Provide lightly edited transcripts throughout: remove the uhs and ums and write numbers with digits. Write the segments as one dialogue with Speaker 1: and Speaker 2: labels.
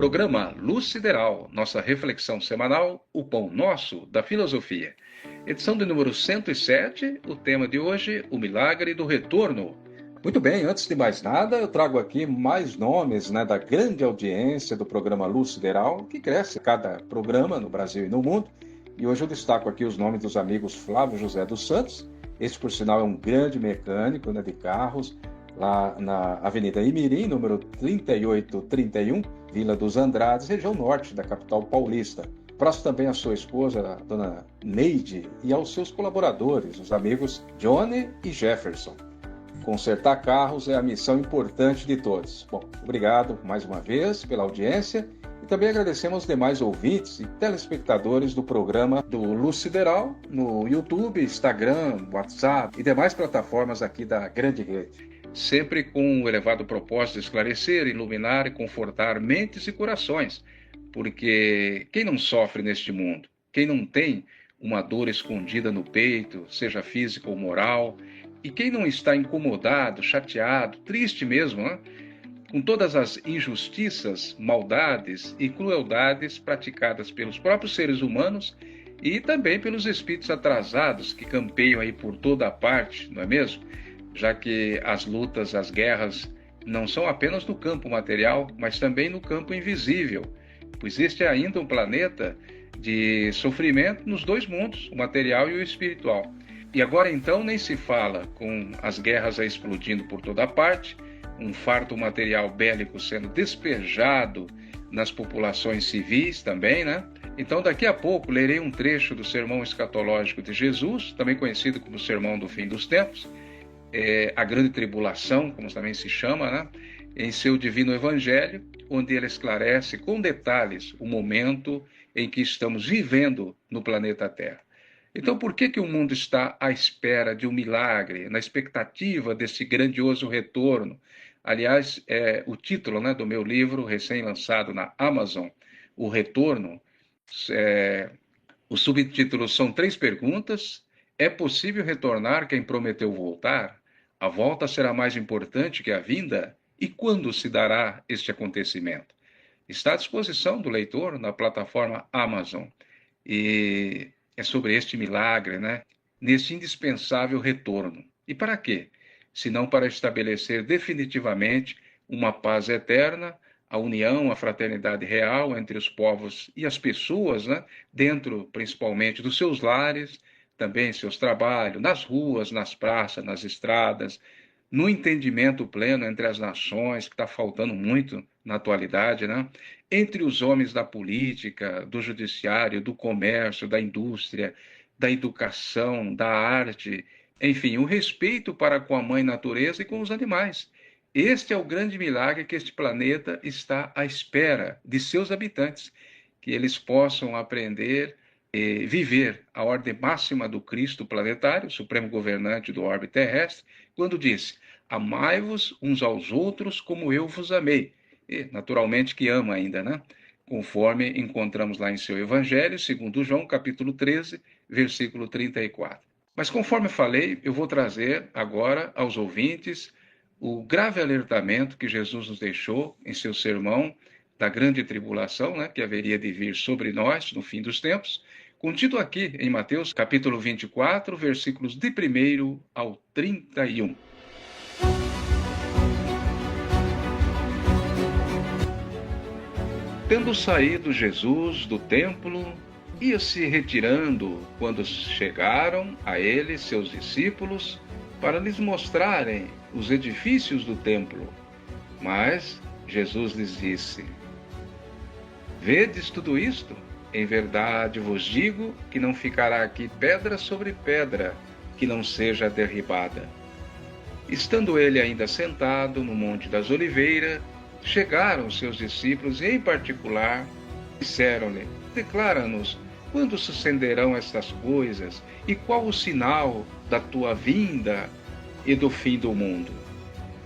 Speaker 1: Programa Luz Sideral, nossa reflexão semanal, o pão nosso da filosofia. Edição de número 107, o tema de hoje, o milagre do retorno.
Speaker 2: Muito bem, antes de mais nada, eu trago aqui mais nomes da grande audiência do programa Luz Sideral, que cresce cada programa no Brasil e no mundo. E hoje eu destaco aqui os nomes dos amigos Flávio José dos Santos. Este, por sinal, é um grande mecânico de carros, lá na Avenida Imirim, número 3831, Vila dos Andrades, região norte da capital paulista. Abraço também a sua esposa, a dona Neide, e aos seus colaboradores, os amigos Johnny e Jefferson. Consertar carros é a missão importante de todos. Bom, obrigado mais uma vez pela audiência e também agradecemos aos demais ouvintes e telespectadores do programa do Luz Sideral no YouTube, Instagram, WhatsApp e demais plataformas aqui da grande rede.
Speaker 1: Sempre com o elevado propósito de esclarecer, iluminar e confortar mentes e corações, porque quem não sofre neste mundo, quem não tem uma dor escondida no peito, seja física ou moral, e quem não está incomodado, chateado, triste mesmo, com todas as injustiças, maldades e crueldades praticadas pelos próprios seres humanos e também pelos espíritos atrasados que campeiam aí por toda a parte, não é mesmo? Já que as lutas, as guerras não são apenas no campo material, mas também no campo invisível, pois este é ainda um planeta de sofrimento nos dois mundos, o material e o espiritual. E agora então nem se fala com as guerras explodindo por toda parte, um farto material bélico sendo despejado nas populações civis também, né? Então daqui a pouco lerei um trecho do Sermão Escatológico de Jesus, também conhecido como Sermão do Fim dos Tempos, a Grande Tribulação, como também se chama, né? Em seu Divino Evangelho, onde ele esclarece com detalhes o momento em que estamos vivendo no planeta Terra. Então, por que o mundo está à espera de um milagre, na expectativa desse grandioso retorno? Aliás, o título do meu livro, recém-lançado na Amazon, O Retorno, os subtítulos são 3 perguntas. É possível retornar quem prometeu voltar? A volta será mais importante que a vinda? E quando se dará este acontecimento? Está à disposição do leitor na plataforma Amazon. E é sobre este milagre, neste indispensável retorno. E para quê? Se não para estabelecer definitivamente uma paz eterna, a união, a fraternidade real entre os povos e as pessoas, dentro principalmente dos seus lares, também seus trabalhos, nas ruas, nas praças, nas estradas, no entendimento pleno entre as nações, que está faltando muito na atualidade, entre os homens da política, do judiciário, do comércio, da indústria, da educação, da arte, enfim, o respeito para com a mãe natureza e com os animais. Este é o grande milagre que este planeta está à espera de seus habitantes, que eles possam aprender e viver a ordem máxima do Cristo planetário, supremo governante do orbe terrestre, quando disse: amai-vos uns aos outros como eu vos amei. E, naturalmente, que ama ainda, conforme encontramos lá em seu Evangelho, segundo João, capítulo 13, versículo 34. Mas, conforme falei, eu vou trazer agora aos ouvintes o grave alertamento que Jesus nos deixou em seu sermão da grande tribulação, que haveria de vir sobre nós no fim dos tempos, contido aqui em Mateus, capítulo 24, versículos de 1 ao 31. Tendo saído Jesus do templo, ia se retirando quando chegaram a ele seus discípulos para lhes mostrarem os edifícios do templo. Mas Jesus lhes disse: vedes tudo isto? Em verdade vos digo que não ficará aqui pedra sobre pedra que não seja derribada. Estando ele ainda sentado no Monte das Oliveiras, chegaram seus discípulos e, em particular, disseram-lhe: declara-nos quando sucederão estas coisas e qual o sinal da tua vinda e do fim do mundo.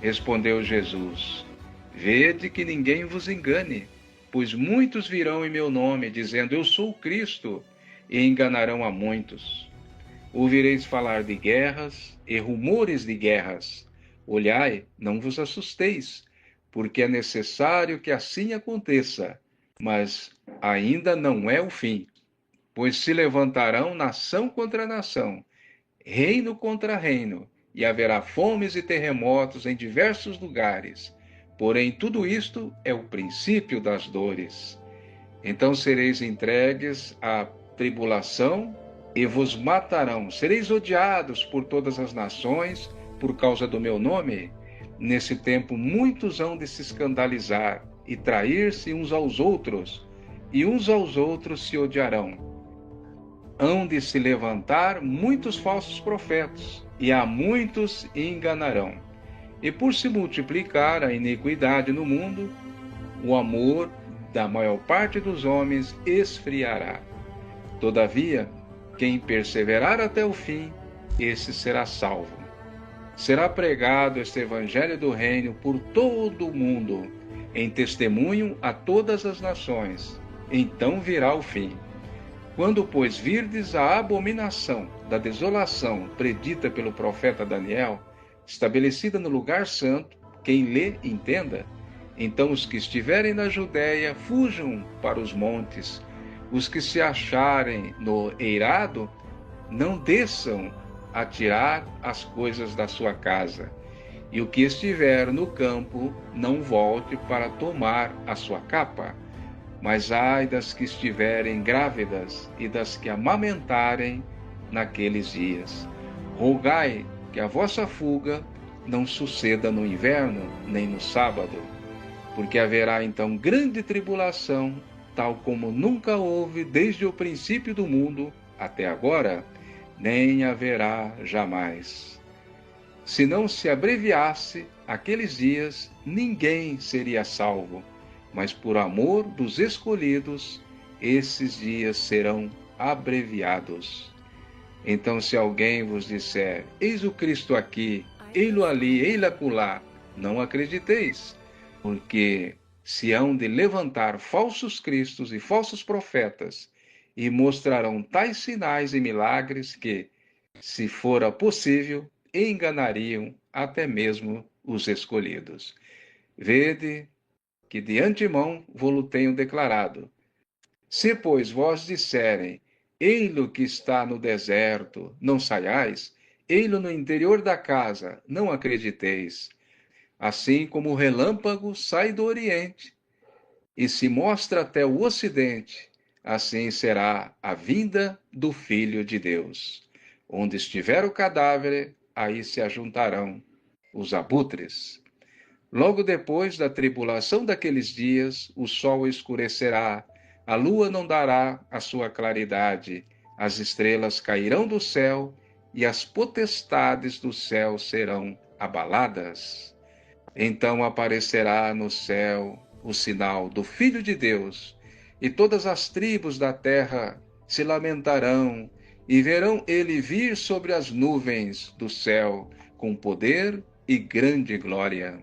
Speaker 1: Respondeu Jesus: vede que ninguém vos engane, pois muitos virão em meu nome, dizendo: eu sou o Cristo, e enganarão a muitos. Ouvireis falar de guerras e rumores de guerras. Olhai, não vos assusteis, porque é necessário que assim aconteça, Mas ainda não é o fim, pois se levantarão nação contra nação, reino contra reino, e haverá fomes e terremotos em diversos lugares. Porém, tudo isto é o princípio das dores. Então sereis entregues à tribulação e vos matarão. Sereis odiados por todas as nações por causa do meu nome. Nesse tempo, muitos hão de se escandalizar e trair-se uns aos outros, e uns aos outros se odiarão. Hão de se levantar muitos falsos profetas, e a muitos enganarão. E por se multiplicar a iniquidade no mundo, o amor da maior parte dos homens esfriará. Todavia, quem perseverar até o fim, esse será salvo. Será pregado este evangelho do reino por todo o mundo, em testemunho a todas as nações. Então virá o fim. Quando, pois, virdes a abominação da desolação predita pelo profeta Daniel, estabelecida no lugar santo, quem lê, entenda. Então os que estiverem na Judéia fujam para os montes. Os que se acharem no eirado, não desçam a tirar as coisas da sua casa. E o que estiver no campo, não volte para tomar a sua capa. Mas ai das que estiverem grávidas e das que amamentarem naqueles dias. Rogai que a vossa fuga não suceda no inverno, nem no sábado, porque haverá então grande tribulação, tal como nunca houve desde o princípio do mundo até agora, nem haverá jamais. Se não se abreviasse aqueles dias, ninguém seria salvo, mas por amor dos escolhidos, esses dias serão abreviados. Então, se alguém vos disser, eis o Cristo aqui, ei-lo ali, ei-lo acolá, não acrediteis, porque se hão de levantar falsos cristos e falsos profetas, e mostrarão tais sinais e milagres que, se fora possível, enganariam até mesmo os escolhidos. Vede que de antemão vô-lo tenho declarado. Se, pois, vós disserem, ei-lo que está no deserto, não saiais, ei-lo no interior da casa, não acrediteis. Assim como o relâmpago sai do oriente e se mostra até o ocidente, assim será a vinda do Filho de Deus. Onde estiver o cadáver, aí se ajuntarão os abutres. Logo depois da tribulação daqueles dias, o sol escurecerá, a lua não dará a sua claridade, as estrelas cairão do céu e as potestades do céu serão abaladas. Então aparecerá no céu o sinal do Filho de Deus, e todas as tribos da terra se lamentarão e verão ele vir sobre as nuvens do céu com poder e grande glória.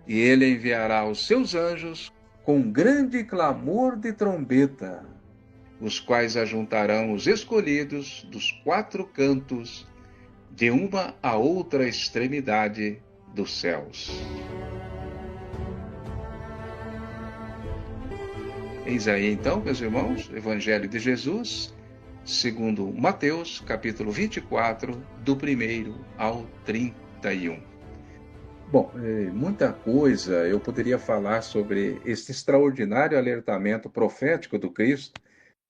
Speaker 1: E ele enviará os seus anjos com grande clamor de trombeta, os quais ajuntarão os escolhidos dos quatro cantos, de uma a outra extremidade dos céus. Eis aí então, meus irmãos, o Evangelho de Jesus, segundo Mateus, capítulo 24, do 1º ao 31. Bom, muita coisa eu poderia falar sobre este extraordinário alertamento profético do Cristo,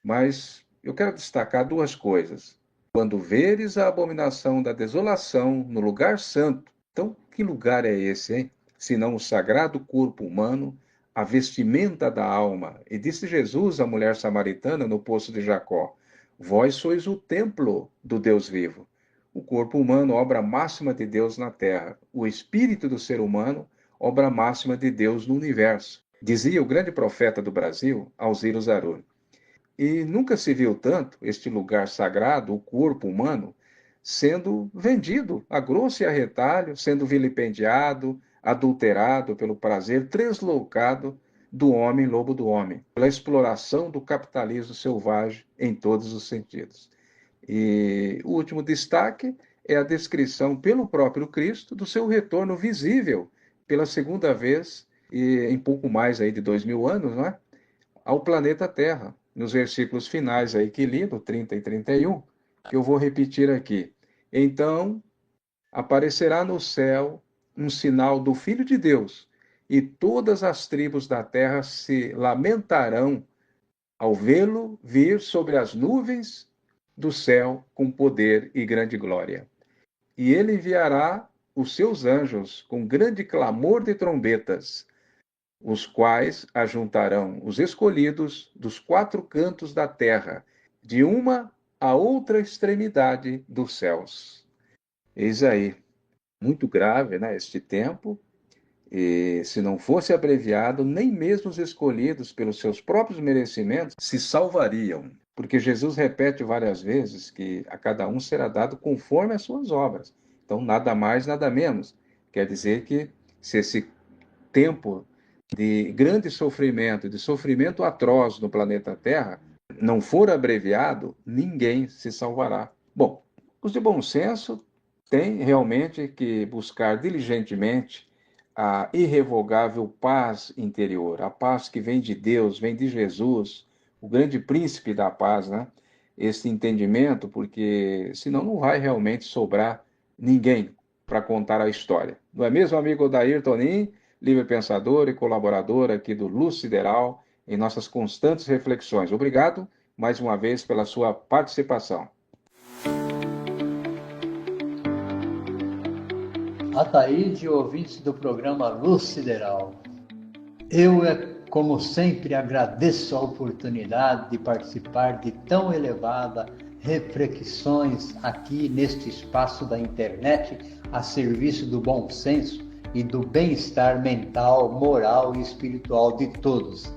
Speaker 1: mas eu quero destacar duas coisas. Quando veres a abominação da desolação no lugar santo, então que lugar é esse, hein? Senão o sagrado corpo humano, a vestimenta da alma. E disse Jesus à mulher samaritana no poço de Jacó, vós sois o templo do Deus vivo. O corpo humano, obra máxima de Deus na terra. O espírito do ser humano, obra máxima de Deus no universo. Dizia o grande profeta do Brasil, Alziro Zarur. E nunca se viu tanto este lugar sagrado, o corpo humano, sendo vendido a grosso e a retalho, sendo vilipendiado, adulterado pelo prazer tresloucado do homem, lobo do homem, pela exploração do capitalismo selvagem em todos os sentidos. E o último destaque é a descrição pelo próprio Cristo do seu retorno visível pela segunda vez, e em pouco mais aí de 2000 anos, não é?
Speaker 2: ao planeta Terra, nos versículos finais aí que li, no 30 e 31, que eu vou repetir aqui. Então aparecerá no céu um sinal do Filho de Deus, e todas as tribos da terra se lamentarão ao vê-lo vir sobre as nuvens do céu com poder e grande glória. E ele enviará os seus anjos com grande clamor de trombetas, os quais ajuntarão os escolhidos dos quatro cantos da terra, de uma a outra extremidade dos céus. Eis aí, muito grave, né, este tempo, e se não fosse abreviado, nem mesmo os escolhidos pelos seus próprios merecimentos se salvariam, porque Jesus repete várias vezes que a cada um será dado conforme as suas obras. Então, nada mais, nada menos. Quer dizer que se esse tempo de grande sofrimento, de sofrimento atroz no planeta Terra, não for abreviado, ninguém se salvará. Bom, os de bom senso têm realmente que buscar diligentemente a irrevogável paz interior, a paz que vem de Deus, vem de Jesus, o grande príncipe da paz, né? Esse entendimento, porque senão não vai realmente sobrar ninguém para contar a história. Não é mesmo, amigo Odair Tonin, livre pensador e colaborador aqui do Luz Sideral, em nossas constantes reflexões. Obrigado mais uma vez pela sua participação.
Speaker 3: Ataíde, ouvintes do programa Luz Sideral. Eu, como sempre, agradeço a oportunidade de participar de tão elevada reflexões aqui neste espaço da internet a serviço do bom senso e do bem-estar mental, moral e espiritual de todos.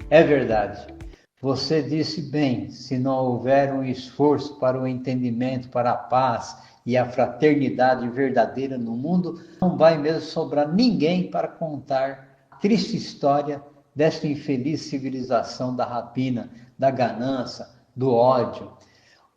Speaker 3: É verdade, você disse bem, se não houver um esforço para o entendimento, para a paz e a fraternidade verdadeira no mundo, não vai mesmo sobrar ninguém para contar a triste história desta infeliz civilização da rapina, da ganância, do ódio.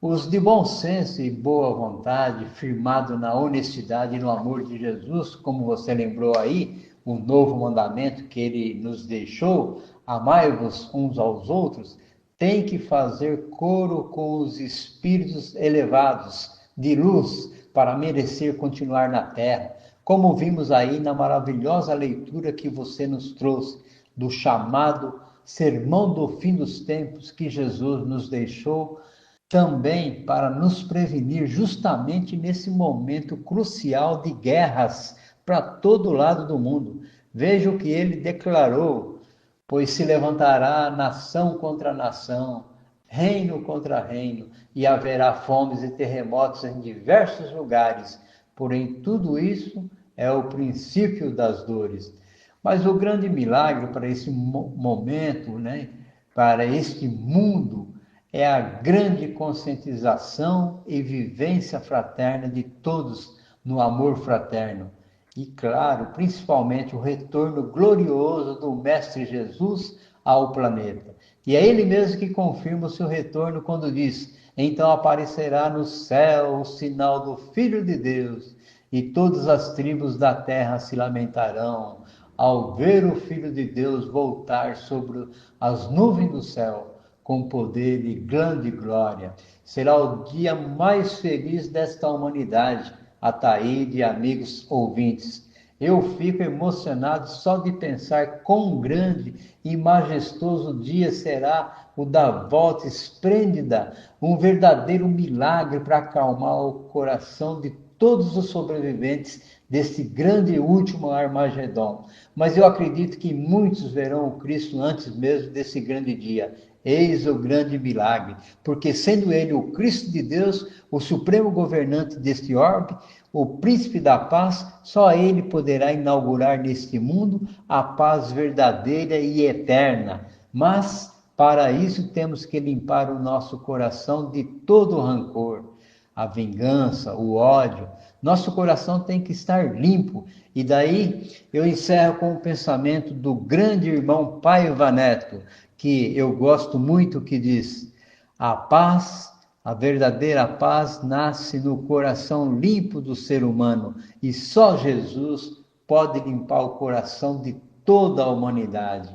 Speaker 3: Os de bom senso e boa vontade, firmado na honestidade e no amor de Jesus, como você lembrou aí, o novo mandamento que ele nos deixou, amai-vos uns aos outros, tem que fazer coro com os espíritos elevados, de luz, para merecer continuar na terra, como vimos aí na maravilhosa leitura que você nos trouxe, do chamado Sermão do Fim dos Tempos que Jesus nos deixou, também para nos prevenir justamente nesse momento crucial de guerras para todo lado do mundo. Veja o que ele declarou, pois se levantará nação contra nação, reino contra reino, e haverá fomes e terremotos em diversos lugares. Porém, tudo isso é o princípio das dores. Mas o grande milagre para esse momento, né, para este mundo, é a grande conscientização e vivência fraterna de todos no amor fraterno. E, claro, principalmente o retorno glorioso do Mestre Jesus ao planeta. E é ele mesmo que confirma o seu retorno quando diz: então aparecerá no céu o sinal do Filho de Deus, e todas as tribos da terra se lamentarão ao ver o Filho de Deus voltar sobre as nuvens do céu, com poder e grande glória. Será o dia mais feliz desta humanidade, Ataíde e amigos ouvintes. Eu fico emocionado só de pensar quão grande e majestoso dia será o da volta esplêndida, um verdadeiro milagre para acalmar o coração de todos os sobreviventes desse grande e último Armagedon. Mas eu acredito que muitos verão o Cristo antes mesmo desse grande dia. Eis o grande milagre, porque sendo ele o Cristo de Deus, o supremo governante deste orbe, o príncipe da paz, só ele poderá inaugurar neste mundo a paz verdadeira e eterna. Mas, para isso, temos que limpar o nosso coração de todo o rancor, a vingança, o ódio. Nosso coração tem que estar limpo. E daí eu encerro com o pensamento do grande irmão Paiva Neto, que eu gosto muito, que diz: a paz, a verdadeira paz, nasce no coração limpo do ser humano, e só Jesus pode limpar o coração de toda a humanidade.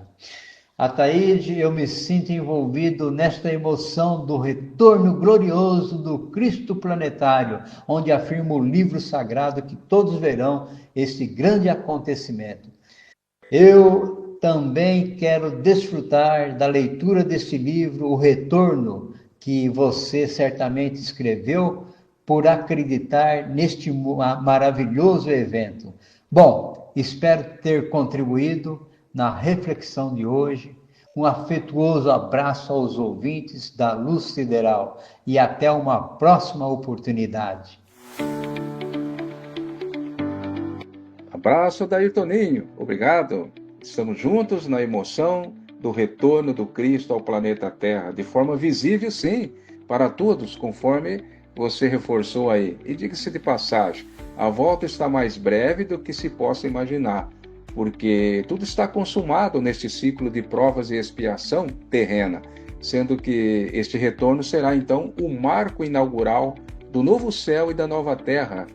Speaker 3: Ataíde, eu me sinto envolvido nesta emoção do retorno glorioso do Cristo planetário, onde afirma o livro sagrado que todos verão este grande acontecimento. Eu também quero desfrutar da leitura deste livro, O Retorno, que você certamente escreveu, por acreditar neste maravilhoso evento. Bom, espero ter contribuído na reflexão de hoje. Um afetuoso abraço aos ouvintes da Luz Sideral e até uma próxima oportunidade.
Speaker 2: Abraço, Daí Toninho. Obrigado. Estamos juntos na emoção do retorno do Cristo ao planeta Terra, de forma visível, sim, para todos, conforme você reforçou aí. E diga-se de passagem, a volta está mais breve do que se possa imaginar, porque tudo está consumado neste ciclo de provas e expiação terrena, sendo que este retorno será então o marco inaugural do novo céu e da nova terra,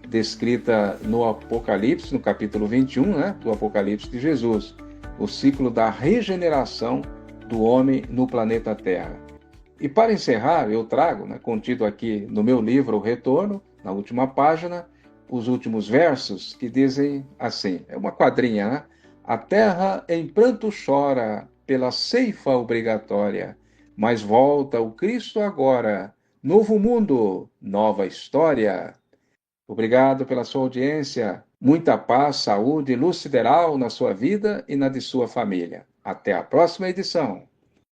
Speaker 2: descrita no Apocalipse, no capítulo 21, do Apocalipse de Jesus, o ciclo da regeneração do homem no planeta Terra. E para encerrar, eu trago, contido aqui no meu livro O Retorno, na última página, os últimos versos que dizem assim, é uma quadrinha, A terra em pranto chora pela ceifa obrigatória, mas volta o Cristo agora, novo mundo, nova história. Obrigado pela sua audiência. Muita paz, saúde e luz sideral na sua vida e na de sua família. Até a próxima edição.